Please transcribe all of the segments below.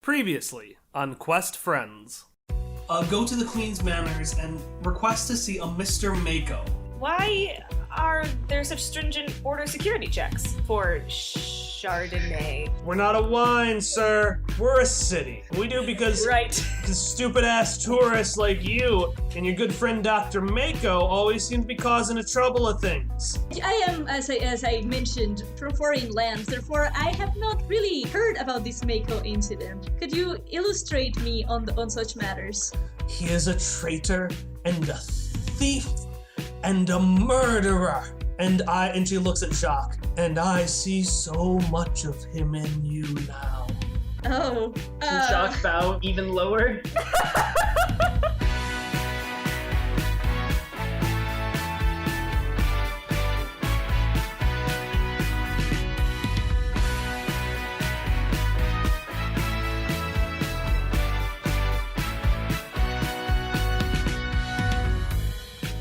Previously on Quest Friends. Go to the Queen's Manors and request to see a Mr. Mako. Why are there such stringent border security checks for Chardonnay? We're not a wine, sir. We're a city. We do because stupid-ass tourists like you and your good friend Dr. Mako always seem to be causing a trouble of things. I am, as I mentioned, from foreign lands, therefore I have not really heard about this Mako incident. Could you illustrate me on such matters? He is a traitor and a thief and a murderer. And she looks at Jacques, and I see so much of him in you now. Oh, Can Jacques bow even lower?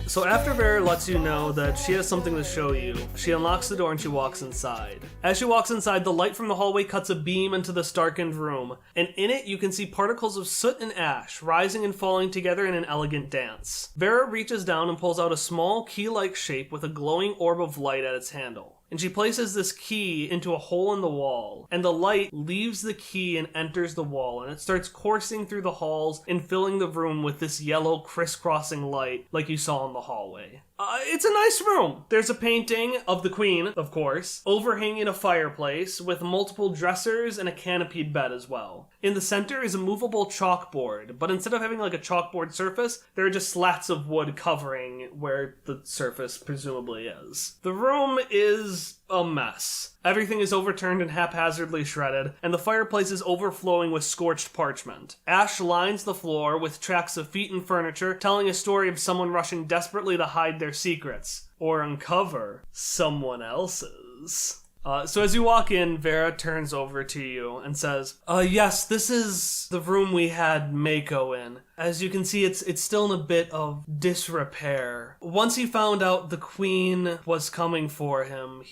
So after Vera lets you know that she has something to show you, she unlocks the door and she walks inside. As she walks inside, the light from the hallway cuts a beam into this darkened room, and in it you can see particles of soot and ash rising and falling together in an elegant dance. Vera reaches down and pulls out a small key-like shape with a glowing orb of light at its handle. And she places this key into a hole in the wall, and the light leaves the key and enters the wall, and it starts coursing through the halls and filling the room with this yellow crisscrossing light like you saw in the hallway. It's a nice room. There's a painting of the Queen, of course, overhanging a fireplace with multiple dressers and a canopied bed as well. In the center is a movable chalkboard, but instead of having like a chalkboard surface, there are just slats of wood covering where the surface presumably is. The room is a mess. Everything is overturned and haphazardly shredded, and the fireplace is overflowing with scorched parchment. Ash lines the floor with tracks of feet and furniture, telling a story of someone rushing desperately to hide their secrets, or uncover someone else's. So as you walk in, Vera turns over to you and says, yes, this is the room we had Mako in. As you can see, it's still in a bit of disrepair. Once he found out the Queen was coming for him,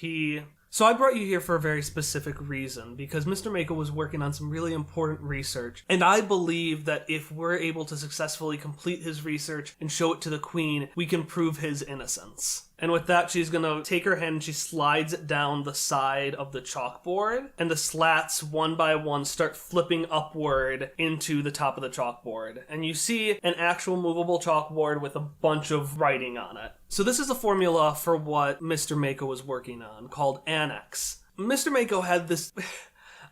So I brought you here for a very specific reason, because Mr. Mako was working on some really important research, and I believe that if we're able to successfully complete his research and show it to the Queen, we can prove his innocence. And with that, she's gonna take her hand and she slides it down the side of the chalkboard, and the slats, one by one, start flipping upward into the top of the chalkboard. And you see an actual movable chalkboard with a bunch of writing on it. So this is a formula for what Mr. Mako was working on, called Annex. Mr. Mako had this...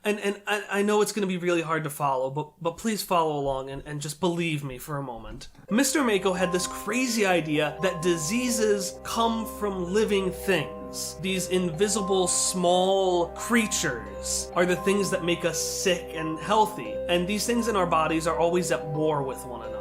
And I know it's going to be really hard to follow, but please follow along and just believe me for a moment. Mr. Mako had this crazy idea that diseases come from living things. These invisible small creatures are the things that make us sick and healthy. And these things in our bodies are always at war with one another.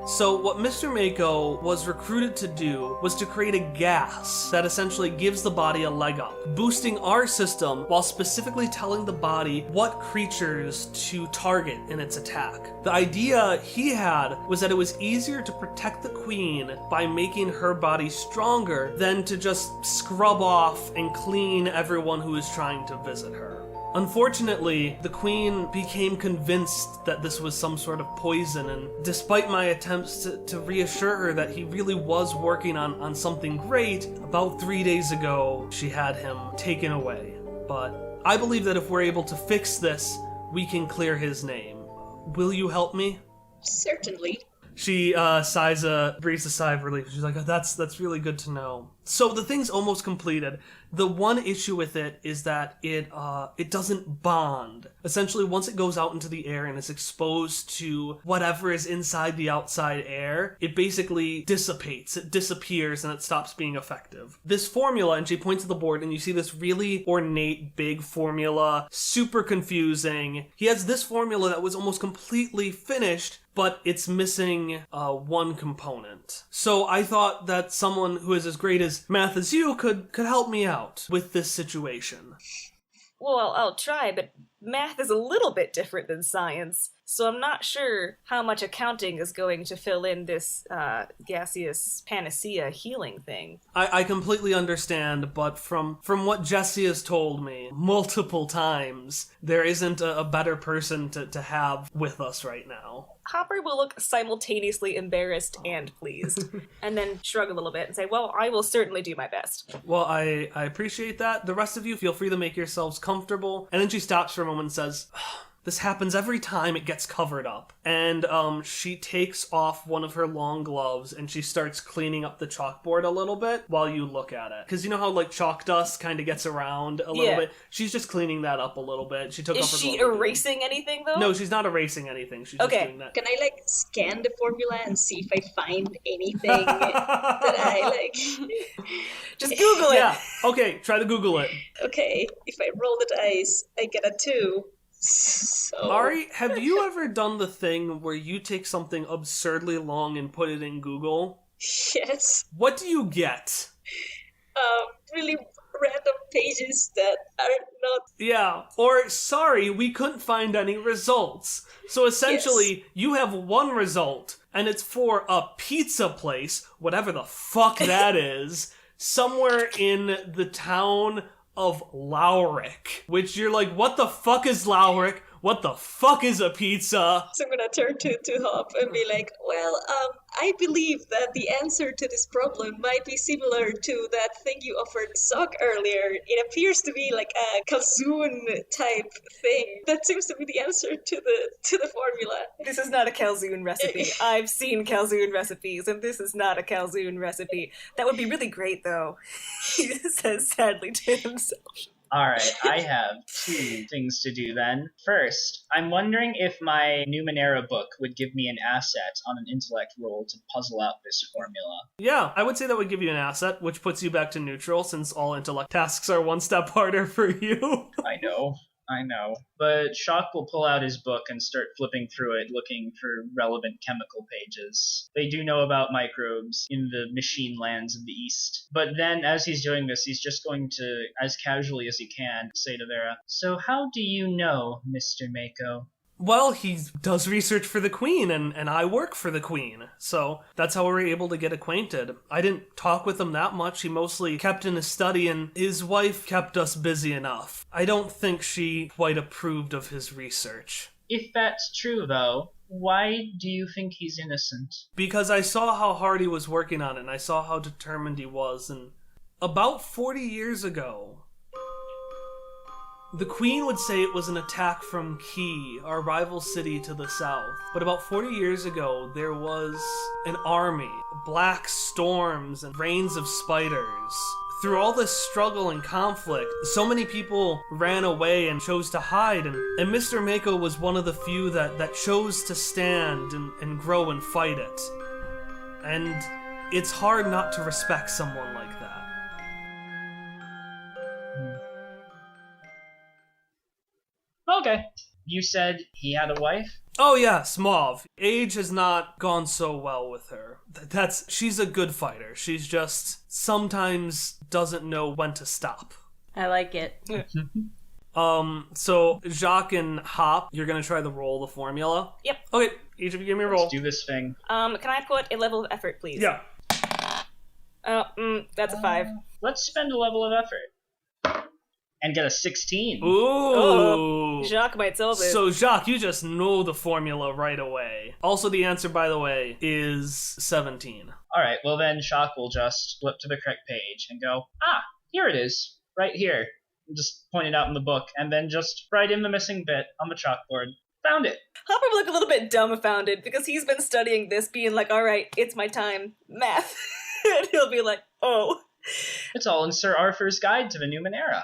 So what Mr. Mako was recruited to do was to create a gas that essentially gives the body a leg up, boosting our system while specifically telling the body what creatures to target in its attack. The idea he had was that it was easier to protect the Queen by making her body stronger than to just scrub off and clean everyone who is trying to visit her. Unfortunately, the Queen became convinced that this was some sort of poison, and despite my attempts to reassure her that he really was working on something great, about 3 days ago, she had him taken away. But I believe that if we're able to fix this, we can clear his name. Will you help me? Certainly. She breathes a sigh of relief. She's like, that's really good to know. So the thing's almost completed. The one issue with it is that it doesn't bond. Essentially, once it goes out into the air and is exposed to whatever is inside the outside air, it basically dissipates. It disappears and it stops being effective. This formula, and she points to the board, and you see this really ornate, big formula, super confusing. He has this formula that was almost completely finished, but it's missing one component. So I thought that someone who is as great as math as you could help me out with this situation. Well, I'll try, but math is a little bit different than science, so I'm not sure how much accounting is going to fill in this gaseous panacea healing thing. I completely understand, but from what Jesse has told me multiple times, there isn't a better person to have with us right now. Hopper will look simultaneously embarrassed and pleased, and then shrug a little bit and say, well, I will certainly do my best. Well, I appreciate that. The rest of you, feel free to make yourselves comfortable. And then she stops for a moment and says, this happens every time it gets covered up. And she takes off one of her long gloves and she starts cleaning up the chalkboard a little bit while you look at it. Because you know how like chalk dust kind of gets around a little bit? She's just cleaning that up a little bit. She took off her she glove erasing anything, though? No, she's not erasing anything. She's just doing that. Can I, like, scan the formula and see if I find anything that I, like... Just Google it! Yeah, okay, try to Google it. Okay, if I roll the dice, I get a 2. So... Ari, have you ever done the thing where you take something absurdly long and put it in Google? Yes. What do you get? Really random pages that are not... Yeah, or sorry, we couldn't find any results. So essentially, you have one result, and it's for a pizza place, whatever the fuck that is, somewhere in the town of Lowrick. Which you're like, what the fuck is Lowrick? What the fuck is a pizza? So I'm gonna turn to Hop and be like, well, I believe that the answer to this problem might be similar to that thing you offered Zoc earlier. It appears to be like a calzone type thing. That seems to be the answer to the formula. This is not a calzone recipe. I've seen calzone recipes, and this is not a calzone recipe. That would be really great, though. He says sadly to himself. Alright, I have 2 things to do then. First, I'm wondering if my Numenera book would give me an asset on an intellect roll to puzzle out this formula. Yeah, I would say that would give you an asset, which puts you back to neutral since all intellect tasks are one step harder for you. I know. But Shock will pull out his book and start flipping through it, looking for relevant chemical pages. They do know about microbes in the machine lands of the East. But then, as he's doing this, he's just going to, as casually as he can, say to Vera, so how do you know, Mr. Mako? Well, he does research for the Queen, and I work for the Queen, so that's how we were able to get acquainted. I didn't talk with him that much. He mostly kept in his study, and his wife kept us busy enough. I don't think she quite approved of his research. If that's true, though, why do you think he's innocent? Because I saw how hard he was working on it, and I saw how determined he was, and about 40 years ago... The Queen would say it was an attack from Key, our rival city to the south. But about 40 years ago, there was an army, black storms and rains of spiders. Through all this struggle and conflict, so many people ran away and chose to hide, and Mr. Mako was one of the few that chose to stand and grow and fight it. And it's hard not to respect someone like that. Okay. You said he had a wife? Oh yes, Mauve. Age has not gone so well with her. She's a good fighter. She's just sometimes doesn't know when to stop. I like it. So Jacques and Hop, you're gonna try to roll the formula? Yep. Okay, each of you give me a roll. Let's do this thing. Can I put a level of effort, please? Yeah. That's a 5. Let's spend a level of effort. And get a 16. Ooh. Oh, Jacques might solve it. So Jacques, you just know the formula right away. Also, the answer, by the way, is 17. Alright, well then Shock will just flip to the correct page and go, here it is. Right here. And just point it out in the book, and then just write in the missing bit on the chalkboard. Found it. Hopper will look a little bit dumbfounded because he's been studying this, being like, alright, it's my time. Math. And he'll be like, oh. It's all in Sir Arthur's Guide to the Numenera.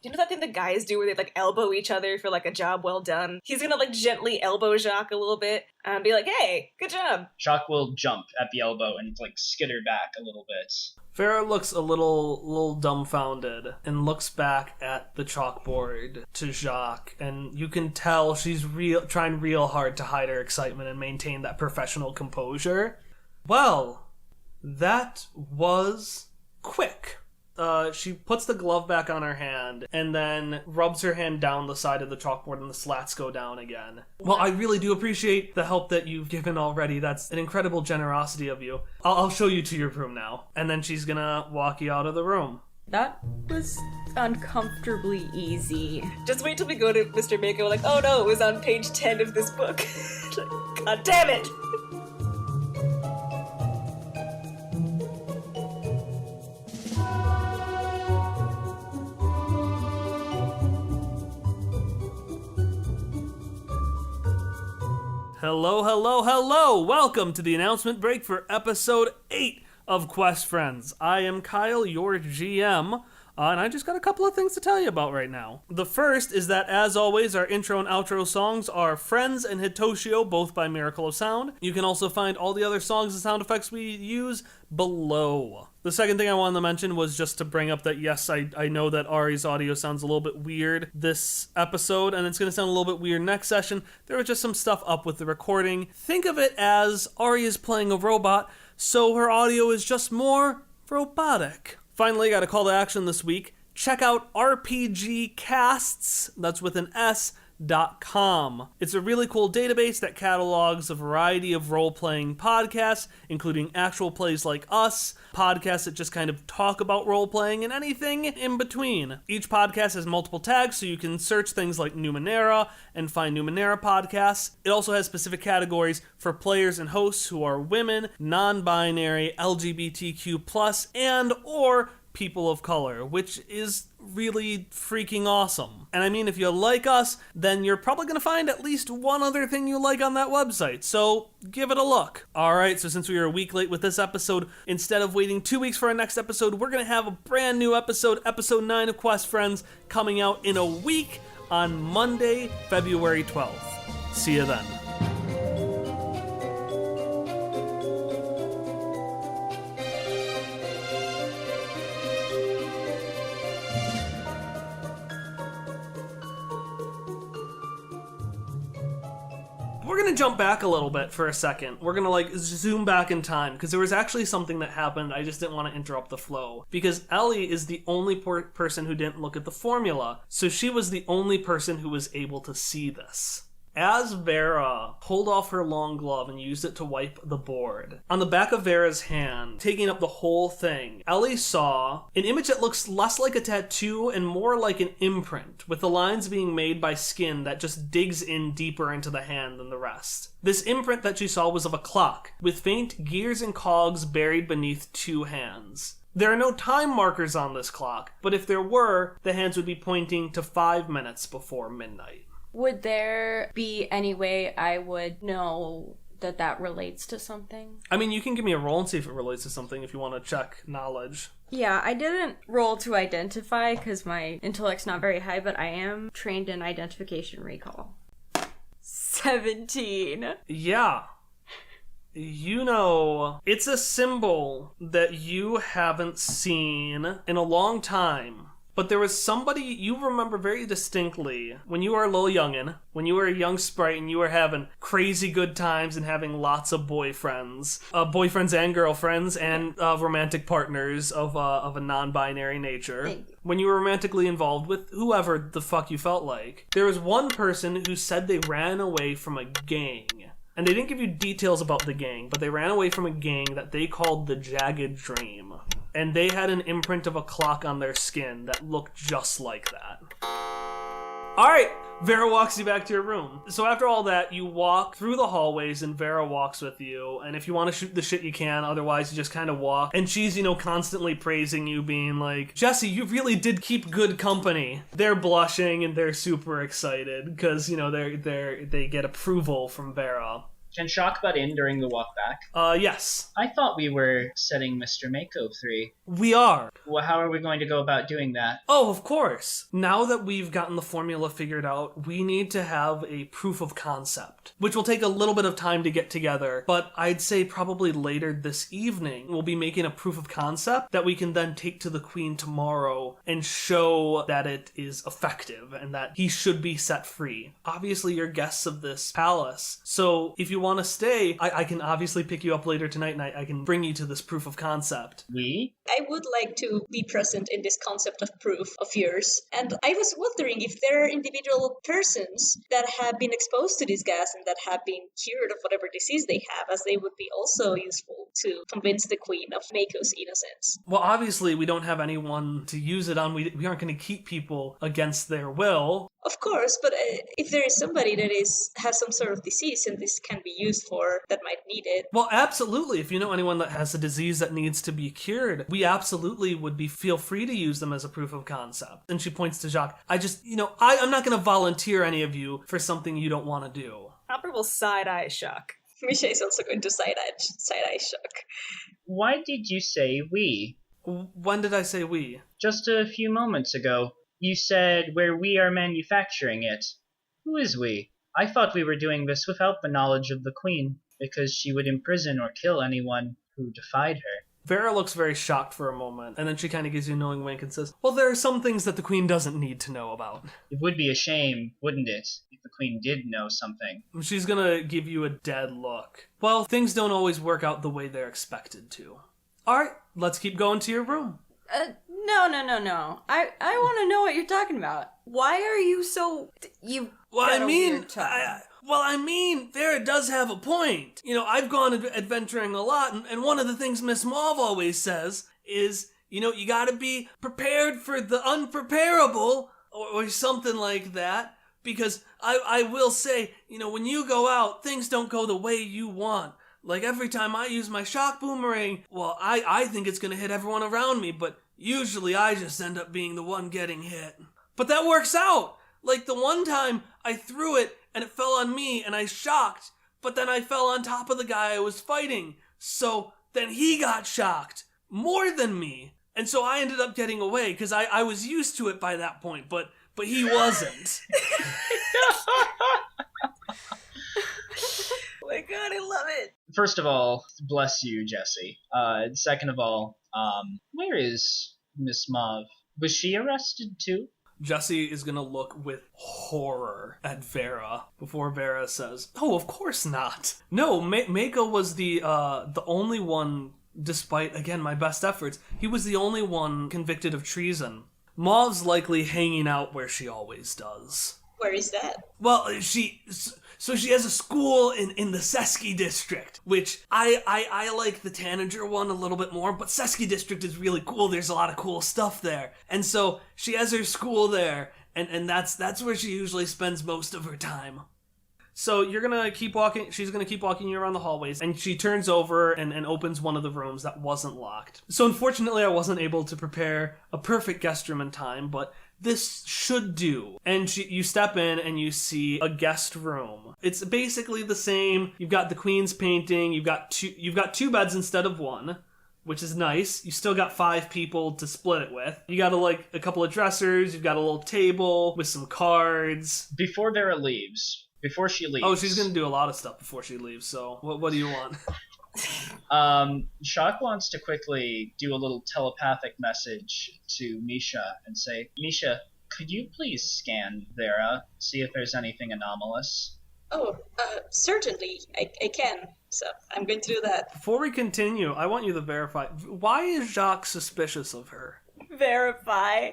You know that thing the guys do where they, like, elbow each other for, like, a job well done? He's gonna, like, gently elbow Jacques a little bit and be like, hey, good job. Jacques will jump at the elbow and, like, skitter back a little bit. Farrah looks a little dumbfounded and looks back at the chalkboard to Jacques, and you can tell she's trying real hard to hide her excitement and maintain that professional composure. Well, that was quick. She puts the glove back on her hand and then rubs her hand down the side of the chalkboard and the slats go down again. Well, I really do appreciate the help that you've given already. That's an incredible generosity of you. I'll show you to your room now. And then she's gonna walk you out of the room. That was uncomfortably easy. Just wait till we go to Mr. Mako, like, oh no, it was on page 10 of this book. God damn it! Hello, hello, hello! Welcome to the announcement break for episode 8 of Quest Friends. I am Kyle, your GM, and I just got a couple of things to tell you about right now. The first is that, as always, our intro and outro songs are Friends and Hitoshio, both by Miracle of Sound. You can also find all the other songs and sound effects we use below. The second thing I wanted to mention was just to bring up that, yes, I know that Ari's audio sounds a little bit weird this episode, and it's going to sound a little bit weird next session. There was just some stuff up with the recording. Think of it as Ari is playing a robot, so her audio is just more robotic. Finally, got a call to action this week. Check out RPG Casts, that's with an S.com. It's a really cool database that catalogs a variety of role-playing podcasts, including actual plays like us, podcasts that just kind of talk about role-playing, and anything in between. Each podcast has multiple tags, so you can search things like Numenera and find Numenera podcasts. It also has specific categories for players and hosts who are women, non-binary, LGBTQ+, and or people of color, which is really freaking awesome. And I mean, if you like us, then you're probably going to find at least one other thing you like on that website, so give it a look. Alright, so since we were a week late with this episode, instead of waiting 2 weeks for our next episode, we're going to have a brand new episode, episode 9 of Quest Friends, coming out in a week on Monday, February 12th. See you then. We're going to jump back a little bit for a second. We're going to zoom back in time because there was actually something that happened. I just didn't want to interrupt the flow because Ellie is the only person who didn't look at the formula. So she was the only person who was able to see this. As Vera pulled off her long glove and used it to wipe the board, on the back of Vera's hand, taking up the whole thing, Ellie saw an image that looks less like a tattoo and more like an imprint, with the lines being made by skin that just digs in deeper into the hand than the rest. This imprint that she saw was of a clock, with faint gears and cogs buried beneath 2 hands. There are no time markers on this clock, but if there were, the hands would be pointing to 5 minutes before midnight. Would there be any way I would know that that relates to something? I mean, you can give me a roll and see if it relates to something if you want to check knowledge. Yeah, I didn't roll to identify because my intellect's not very high, but I am trained in identification recall. 17. Yeah. You know, it's a symbol that you haven't seen in a long time. But there was somebody you remember very distinctly when you were a little youngin', when you were a young sprite and you were having crazy good times and having lots of boyfriends and girlfriends and romantic partners of a non-binary nature. When you were romantically involved with whoever the fuck you felt like. There was one person who said they ran away from a gang. And they didn't give you details about the gang, but they ran away from a gang that they called the Jagged Dream. And they had an imprint of a clock on their skin that looked just like that. Alright, Vera walks you back to your room. So after all that, you walk through the hallways and Vera walks with you. And if you want to shoot the shit, you can. Otherwise, you just kind of walk. And she's, constantly praising you, being like, Jesse, you really did keep good company. They're blushing and they're super excited because, they get approval from Vera. Can Shock butt in during the walk back? Yes. I thought we were setting Mr. Mako free. We are. Well, how are we going to go about doing that? Oh, of course. Now that we've gotten the formula figured out, we need to have a proof of concept, which will take a little bit of time to get together, but I'd say probably later this evening, we'll be making a proof of concept that we can then take to the Queen tomorrow and show that it is effective and that he should be set free. Obviously, you're guests of this palace, so if you want to stay, I can obviously pick you up later tonight and I can bring you to this proof of concept. We? I would like to be present in this concept of proof of yours. And I was wondering if there are individual persons that have been exposed to this gas and that have been cured of whatever disease they have, as they would be also useful to convince the queen of Mako's innocence. Well, obviously, we don't have anyone to use it on. We aren't going to keep people against their will. Of course, but if there is somebody that has some sort of disease and this can be used for, that might need it. Well, absolutely. If you know anyone that has a disease that needs to be cured, we absolutely would feel free to use them as a proof of concept. And she points to Jacques. I'm not going to volunteer any of you for something you don't want to do. Hopper will side-eye Shock. Misha is also going to side-eye Shock. Why did you say we? When did I say we? Just a few moments ago. You said where we are manufacturing it. Who is we? I thought we were doing this without the knowledge of the queen, because she would imprison or kill anyone who defied her. Vera looks very shocked for a moment, and then she kind of gives you a knowing wink and says, well, there are some things that the queen doesn't need to know about. It would be a shame, wouldn't it, if the queen did know something? She's gonna give you a dead look. Well, things don't always work out the way they're expected to. Alright, let's keep going to your room. No. I want to know what you're talking about. Why are you so... Vera does have a point. I've gone adventuring a lot, and one of the things Miss Mauve always says is, you gotta be prepared for the unpreparable, or something like that, because I will say, when you go out, things don't go the way you want. Like, every time I use my shock boomerang, well, I think it's gonna hit everyone around me, but usually I just end up being the one getting hit. But that works out! Like, the one time I threw it and it fell on me and I shocked, but then I fell on top of the guy I was fighting. So then he got shocked more than me. And so I ended up getting away because I was used to it by that point, but he wasn't. Oh my god, I love it. First of all, bless you, Jesse. Second of all, where is Miss Mauve? Was she arrested too? Jesse is going to look with horror at Vera before Vera says, oh, of course not. No, Mako was the only one, despite, again, my best efforts, he was the only one convicted of treason. Mauve's likely hanging out where she always does. Where is that? Well, she has a school in the Seski district, which I like the Tanager one a little bit more, but Seski district is really cool. There's a lot of cool stuff there. And so she has her school there, and that's where she usually spends most of her time. So you're gonna keep walking, she's gonna keep walking you around the hallways, and she turns over and opens one of the rooms that wasn't locked. So unfortunately I wasn't able to prepare a perfect guest room in time, but this should do. And you step in and you see a guest room. It's basically the same. You've got the Queen's painting. You've got two beds instead of one, which is nice. You still got 5 people to split it with. You got a couple of dressers. You've got a little table with some cards. Before she leaves. Oh, she's gonna do a lot of stuff before she leaves. So what do you want? Shock wants to quickly do a little telepathic message to Misha and say, Misha, could you please scan Vera, see if there's anything anomalous? Oh, certainly, I can. So I'm going to do that. Before we continue, I want you to verify. Why is Jacques suspicious of her? Verify.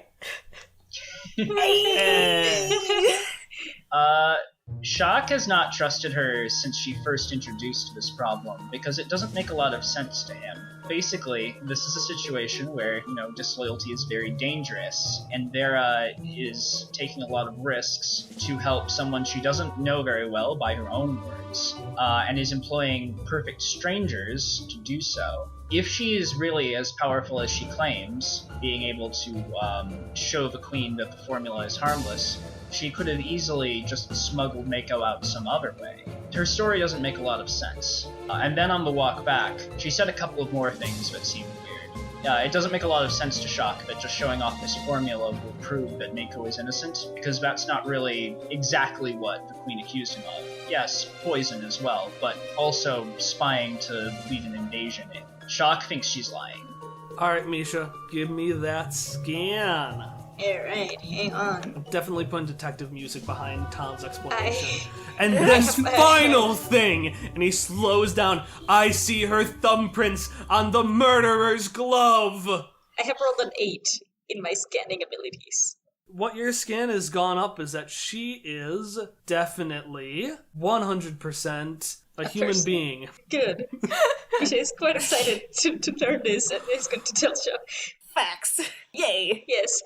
Shock has not trusted her since she first introduced this problem, because it doesn't make a lot of sense to him. Basically, this is a situation where, disloyalty is very dangerous, and Vera is taking a lot of risks to help someone she doesn't know very well by her own words, and is employing perfect strangers to do so. If she is really as powerful as she claims, being able to show the Queen that the formula is harmless, she could have easily just smuggled Mako out some other way. Her story doesn't make a lot of sense. And then on the walk back, she said a couple of more things that seemed weird. It doesn't make a lot of sense to Shock that just showing off this formula will prove that Mako is innocent, because that's not really exactly what the Queen accused him of. Yes, poison as well, but also spying to lead an invasion. Shock thinks she's lying. Alright, Misha, give me that scan. Alright, hang on. Definitely putting detective music behind Tom's explanation. I And this final thing! And he slows down. I see her thumbprints on the murderer's glove! have rolled an 8 in my scanning abilities. What your scan has gone up is that she is definitely 100% a human person. being. Good. Misha is quite excited to learn this and is going to tell Shock. Facts. Yay. Yes.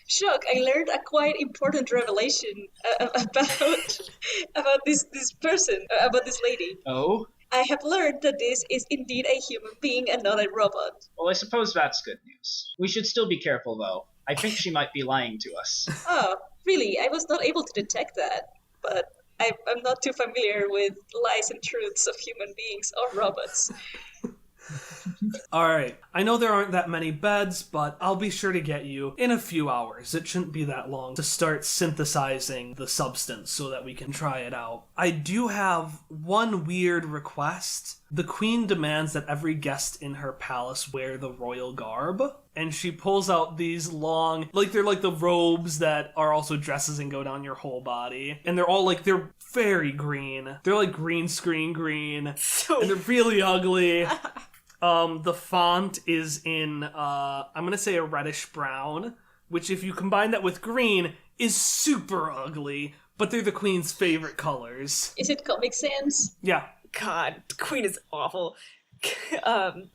Shock, I learned a quite important revelation about this person, about this lady. Oh? I have learned that this is indeed a human being and not a robot. Well, I suppose that's good news. We should still be careful, though. I think she might be lying to us. Oh, really? I was not able to detect that, but I'm not too familiar with lies and truths of human beings or robots. Alright, I know there aren't that many beds, but I'll be sure to get you in a few hours. It shouldn't be that long to start synthesizing the substance so that we can try it out. I do have one weird request. The queen demands that every guest in her palace wear the royal garb. And she pulls out these long, they're like the robes that are also dresses and go down your whole body. And they're all they're very green. They're like green screen green. And they're really ugly. The font is in, I'm gonna say a reddish brown, which if you combine that with green, is super ugly, but they're the queen's favorite colors. Is it Comic Sans? Yeah. God, Queen is awful.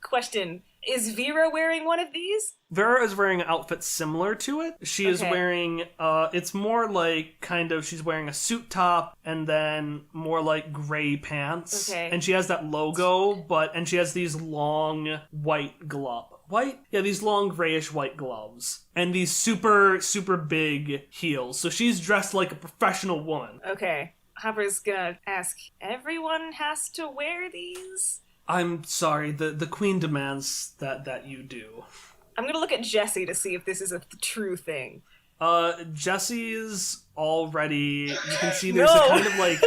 Question. Is Vera wearing one of these? Vera is wearing an outfit similar to it. She is wearing, it's more like she's wearing a suit top and then more like gray pants. Okay. And she has that logo, and she has these long white gloves. White? Yeah, these long grayish white gloves. And these super, super big heels. So she's dressed like a professional woman. Okay. Hopper's gonna ask, everyone has to wear these? I'm sorry, the queen demands that you do. I'm gonna look at Jessie to see if this is a true thing. Jesse's already, you can see there's a kind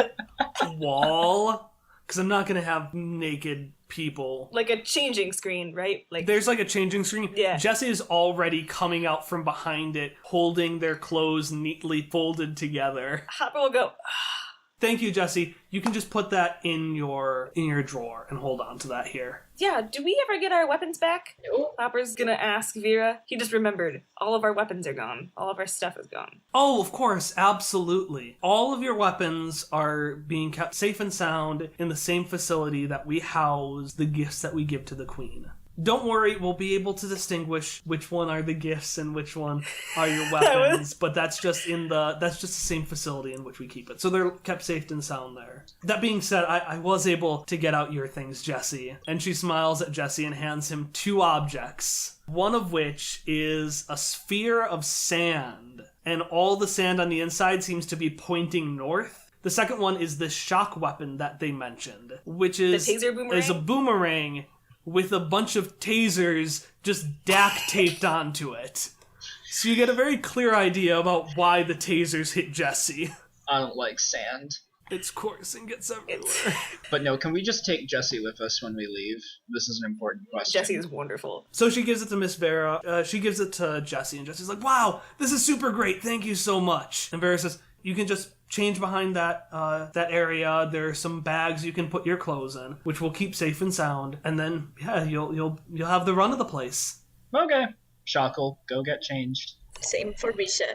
of wall, because I'm not gonna have naked people. Like a changing screen, right? There's a changing screen. Yeah. Jesse is already coming out from behind it, holding their clothes neatly folded together. Hopper will go, Thank you, Jesse. You can just put that in your drawer and hold on to that here. yeah, do we ever get our weapons back? No. Hopper's gonna ask Vera. He just remembered. All of our weapons are gone. All of our stuff is gone. Oh, of course, absolutely. All of your weapons are being kept safe and sound in the same facility that we house the gifts that we give to the queen. Don't worry, we'll be able to distinguish which one are the gifts and which one are your weapons, but that's just the same facility in which we keep it. So they're kept safe and sound there. That being said, I was able to get out your things, Jesse. And she smiles at Jesse and hands him 2 objects. One of which is a sphere of sand, and all the sand on the inside seems to be pointing north. The second one is the shock weapon that they mentioned, which is The taser boomerang? is a boomerang with a bunch of tasers just taped onto it. So you get a very clear idea about why the tasers hit Jesse. I don't like sand. It's coarse and gets everywhere. But no, can we just take Jesse with us when we leave? This is an important question. Jessie is wonderful. So she gives it to Miss Vera. She gives it to Jesse, and Jesse's like, wow, this is super great. Thank you so much. And Vera says, you can just change behind that area. There are some bags you can put your clothes in, which will keep safe and sound. And then, yeah, you'll have the run of the place. Okay. Shock'll go get changed. Same for Misha.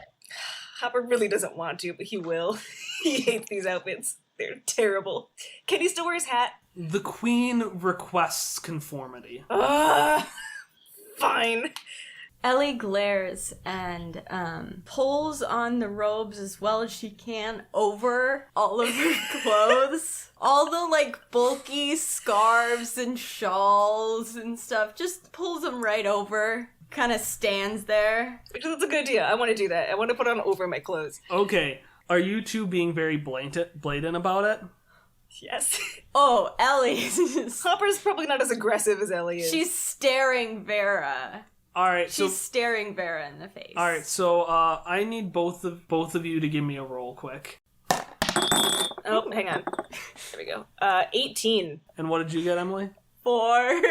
Hopper really doesn't want to, but he will. He hates these outfits. They're terrible. Can he still wear his hat? The queen requests conformity. Fine. Ellie glares and pulls on the robes as well as she can over all of her clothes. All the bulky scarves and shawls and stuff, just pulls them right over. Kind of stands there. That's a good idea. I want to do that. I want to put on over my clothes. Okay, are you two being very blatant about it? Yes. Oh, Ellie. Hopper's probably not as aggressive as Ellie is. She's staring Vera. Alright, She's staring Vera in the face. Alright, so I need both of you to give me a roll quick. Oh, hang on. There we go. 18. And what did you get, Emily? 4.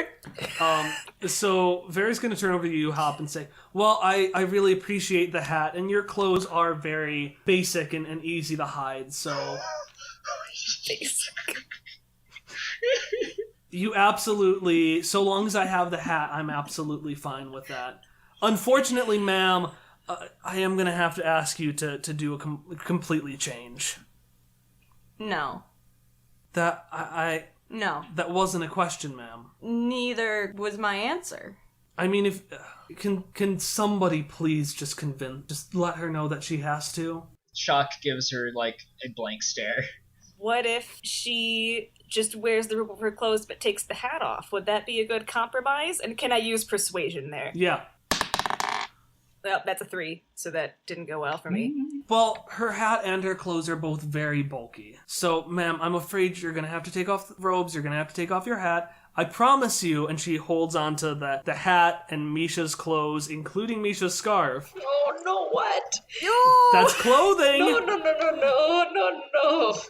So Vera's going to turn over to you, Hop, and say, well, I really appreciate the hat, and your clothes are very basic and easy to hide, so... You absolutely... So long as I have the hat, I'm absolutely fine with that. Unfortunately, ma'am, I am going to have to ask you to do a completely change. No. No. That wasn't a question, ma'am. Neither was my answer. I mean, if can somebody please just let her know that she has to? Shock gives her, like, a blank stare. What if she just wears the robe of her clothes but takes the hat off? Would that be a good compromise? And can I use persuasion there? Yeah. Well, that's a 3, so that didn't go well for me. Well, her hat and her clothes are both very bulky. So, ma'am, I'm afraid you're going to have to take off the robes, you're going to have to take off your hat. I promise you, and she holds onto the hat and Misha's clothes, including Misha's scarf. Oh, no, what? That's clothing! No.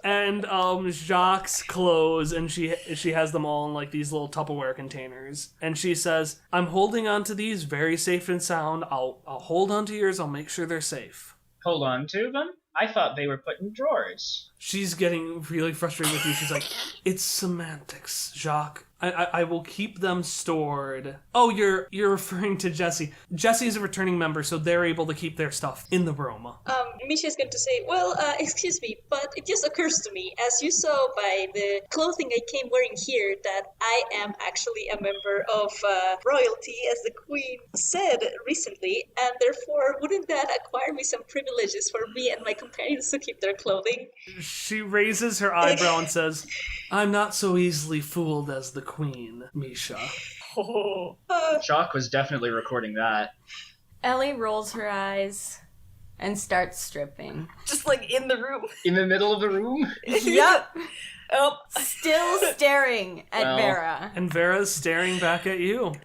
And Jacques' clothes, and she has them all in like these little Tupperware containers. And she says, I'm holding on to these, very safe and sound. I'll hold on to yours, I'll make sure they're safe. Hold on to them? I thought they were put in drawers. She's getting really frustrated with you. She's like, it's semantics, Jacques. I will keep them stored. Oh, you're referring to Jessie. Jessie's a returning member, so they're able to keep their stuff in the room. Misha's going to say, well, excuse me, but it just occurs to me, as you saw by the clothing I came wearing here, that I am actually a member of royalty, as the queen said recently, and therefore, wouldn't that acquire me some privileges for me and my companions to keep their clothing? She raises her eyebrow and says, I'm not so easily fooled as the queen, Misha. Shock was definitely recording that. Ellie rolls her eyes and starts stripping. Just like in the room. In the middle of the room? Yep. Oh. Still staring at Vera. And Vera's staring back at you.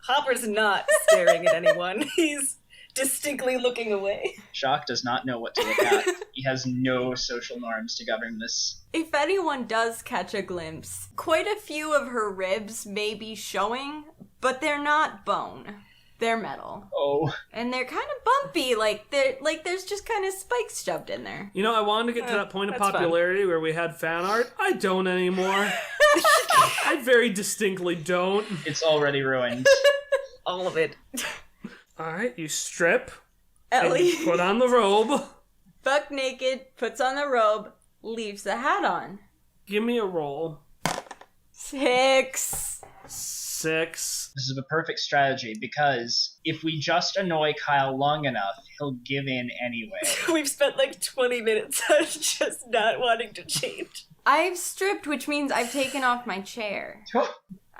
Hopper's not staring at anyone. He's distinctly looking away. Shock does not know what to look at. He has no social norms to govern this. If anyone does catch a glimpse, quite a few of her ribs may be showing, but they're not bone. They're metal. Oh. And they're kind of bumpy, there's just kind of spikes shoved in there. You know, I wanted to get to that point of popularity where we had fan art. I don't anymore. I very distinctly don't. It's already ruined. All of it. Alright, you strip. Ellie. And put on the robe. Buck naked, puts on the robe, leaves the hat on. Give me a roll. 6. This is a perfect strategy because if we just annoy Kyle long enough, he'll give in anyway. We've spent like 20 minutes on just not wanting to change. I've stripped, which means I've taken off my chair.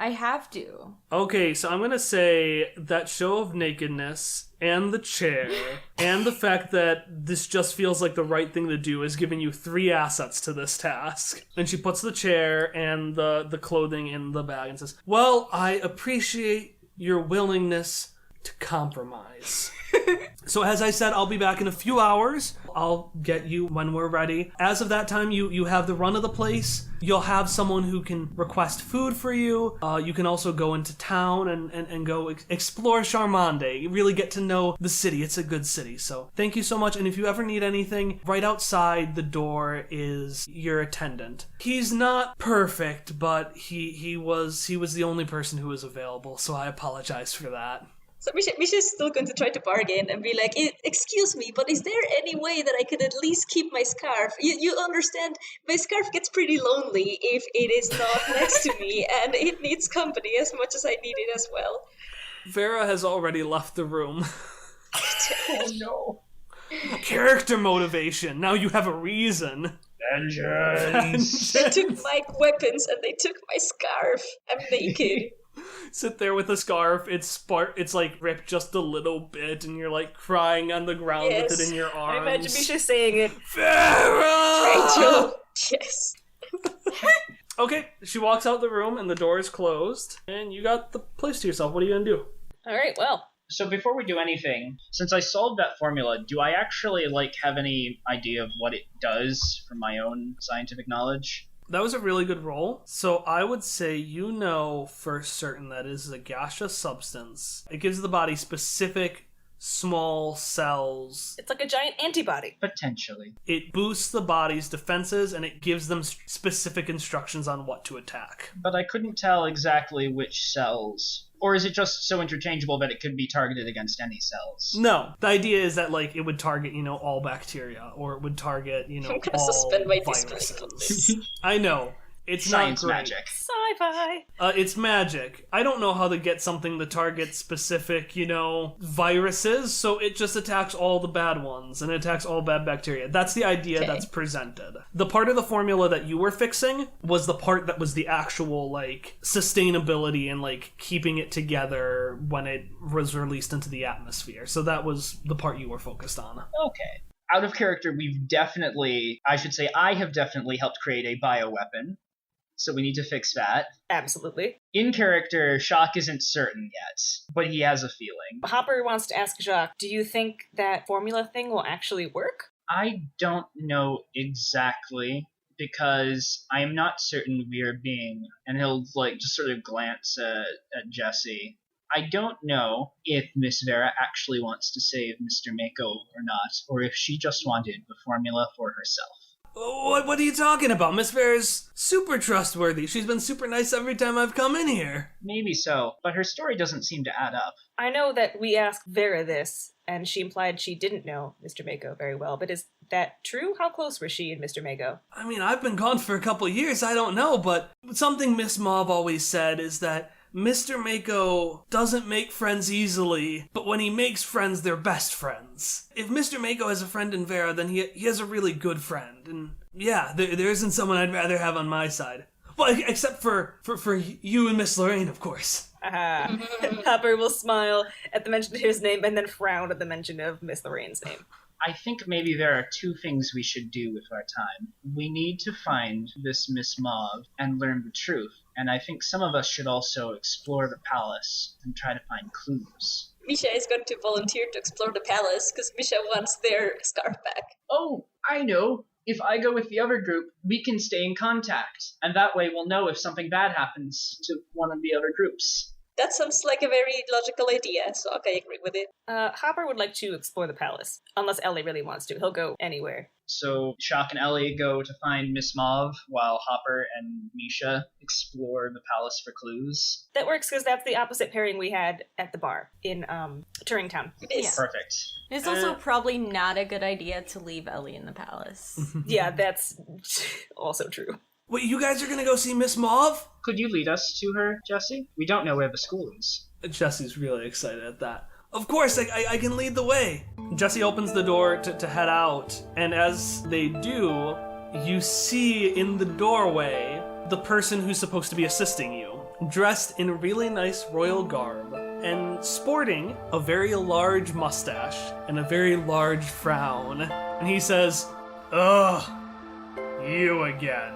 I have to. Okay, so I'm gonna say that show of nakedness and the chair and the fact that this just feels like the right thing to do is giving you 3 assets to this task. And she puts the chair and the clothing in the bag and says, well, I appreciate your willingness to compromise. So as I said, I'll be back in a few hours. I'll get you when we're ready. As of that time, you have the run of the place. You'll have someone who can request food for you. You can also go into town and go explore Charmande. You really get to know the city. It's a good city. So thank you so much. And if you ever need anything, right outside the door is your attendant. He's not perfect, but he was the only person who was available. So I apologize for that. So Misha's still going to try to bargain and be like, excuse me, but is there any way that I could at least keep my scarf? You understand, my scarf gets pretty lonely if it is not next to me, and it needs company as much as I need it as well. Vera has already left the room. Oh no. Character motivation. Now you have a reason. Vengeance. They took my weapons and they took my scarf. I'm naked. Sit there with a scarf, it's like ripped just a little bit, and you're like crying on the ground with it in your arms. I imagine Misha saying it. Vera! Rachel! Yes. Okay, she walks out the room and the door is closed, and you got the place to yourself. What are you gonna do? Alright, well. So before we do anything, since I solved that formula, do I actually have any idea of what it does from my own scientific knowledge? That was a really good roll. So I would say you know for certain that it is a gaseous substance. It gives the body specific small cells. It's like a giant antibody. Potentially. It boosts the body's defenses and it gives them specific instructions on what to attack. But I couldn't tell exactly which cells. Or is it just so interchangeable that it could be targeted against any cells? No. The idea is that, like, it would target, all bacteria, or it would target, I'm gonna all suspend my disbelief on viruses. this. I know. It's Science not great. magic. Sci-fi. It's magic. I don't know how to get something to target specific, viruses, so it just attacks all the bad ones, and it attacks all bad bacteria. That's the idea that's presented. The part of the formula that you were fixing was the part that was the actual, sustainability and, keeping it together when it was released into the atmosphere. So that was the part you were focused on. Okay. Out of character, I have definitely helped create a bioweapon. So we need to fix that. Absolutely. In character, Shock isn't certain yet, but he has a feeling. Hopper wants to ask Jacques, do you think that formula thing will actually work? I don't know exactly, because I am not certain we are being, and he'll just sort of glance at Jesse. I don't know if Miss Vera actually wants to save Mr. Mako or not, or if she just wanted the formula for herself. What are you talking about? Miss Vera's super trustworthy. She's been super nice every time I've come in here. Maybe so, but her story doesn't seem to add up. I know that we asked Vera this, and she implied she didn't know Mr. Mako very well, but is that true? How close were she and Mr. Mako? I mean, I've been gone for a couple years, I don't know, but something Miss Mauve always said is that Mr. Mako doesn't make friends easily, but when he makes friends, they're best friends. If Mr. Mako has a friend in Vera, then he has a really good friend. And yeah, there isn't someone I'd rather have on my side. Well, except for you and Miss Lorraine, of course. Hopper will smile at the mention of his name and then frown at the mention of Miss Lorraine's name. I think maybe there are two things we should do with our time. We need to find this Miss Mauve and learn the truth. And I think some of us should also explore the palace and try to find clues. Misha is going to volunteer to explore the palace because Misha wants their scarf back. Oh, I know. If I go with the other group, we can stay in contact. And that way we'll know if something bad happens to one of the other groups. That sounds like a very logical idea, so okay, I agree with it. Hopper would like to explore the palace, unless Ellie really wants to. He'll go anywhere. So Shock and Ellie go to find Miss Mauve, while Hopper and Misha explore the palace for clues. That works because that's the opposite pairing we had at the bar in Turing Town. It is. Yeah. Perfect. It's also probably not a good idea to leave Ellie in the palace. Yeah, that's also true. Wait, you guys are gonna go see Miss Mauve? Could you lead us to her, Jesse? We don't know where the school is. Jesse's really excited at that. Of course, I can lead the way. Jesse opens the door to head out, and as they do, you see in the doorway the person who's supposed to be assisting you, dressed in really nice royal garb, and sporting a very large mustache and a very large frown. And he says, "Ugh, you again."